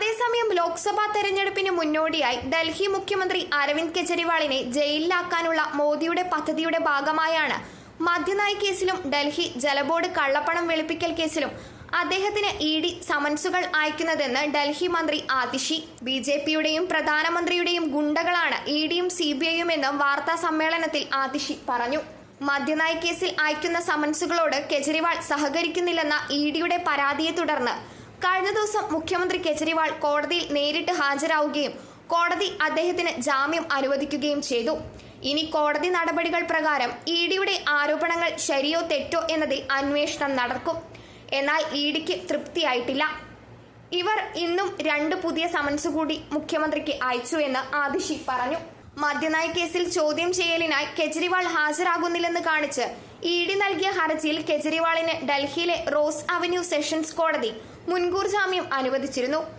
അതേസമയം ലോക്സഭാ തെരഞ്ഞെടുപ്പിന് മുന്നോടിയായി ഡൽഹി മുഖ്യമന്ത്രി അരവിന്ദ് കെജ്രിവാളിനെ ജയിലിലാക്കാനുള്ള മോദിയുടെ പദ്ധതിയുടെ ഭാഗമായാണ് മദ്യനയ കേസിലും ഡൽഹി ജലബോർഡ് കള്ളപ്പണം വെളുപ്പിക്കൽ കേസിലും അദ്ദേഹത്തിന് ഇഡി സമൻസുകൾ അയക്കുന്നതെന്ന് ഡൽഹി മന്ത്രി ആതിഷി. ബിജെപിയുടെയും പ്രധാനമന്ത്രിയുടെയും ഗുണ്ടകളാണ് ഇഡിയും സിബിഐയും എന്ന് വാർത്താ സമ്മേളനത്തിൽ ആതിഷി പറഞ്ഞു. മദ്യനയ കേസിൽ അയക്കുന്ന സമൻസുകളോട് കെജ്രിവാൾ സഹകരിക്കുന്നില്ലെന്ന ഇഡിയുടെ പരാതിയെ തുടർന്ന് കഴിഞ്ഞ ദിവസം മുഖ്യമന്ത്രി കെജ്രിവാൾ കോടതിയിൽ നേരിട്ട് ഹാജരാവുകയും കോടതി അദ്ദേഹത്തിന് ജാമ്യം അനുവദിക്കുകയും ചെയ്തു. ഇനി കോടതി നടപടികൾ പ്രകാരം ഇഡിയുടെ ആരോപണങ്ങൾ ശരിയോ തെറ്റോ എന്നതിൽ അന്വേഷണം നടക്കും. എന്നാൽ ഇഡിക്ക് തൃപ്തിയായിട്ടില്ല. ഇവർ ഇന്നും 2 പുതിയ സമൻസ് കൂടി മുഖ്യമന്ത്രിക്ക് അയച്ചു എന്ന് ആതിഷി പറഞ്ഞു. മദ്യനയ കേസിൽ ചോദ്യം ചെയ്യലിനായി കെജ്രിവാൾ ഹാജരാകുന്നില്ലെന്ന് കാണിച്ച് ഇഡി നൽകിയ ഹർജിയിൽ കെജ്രിവാളിന് ഡൽഹിയിലെ റോസ് അവന്യൂ സെഷൻസ് കോടതി മുൻകൂർ ജാമ്യം അനുവദിച്ചിരുന്നു.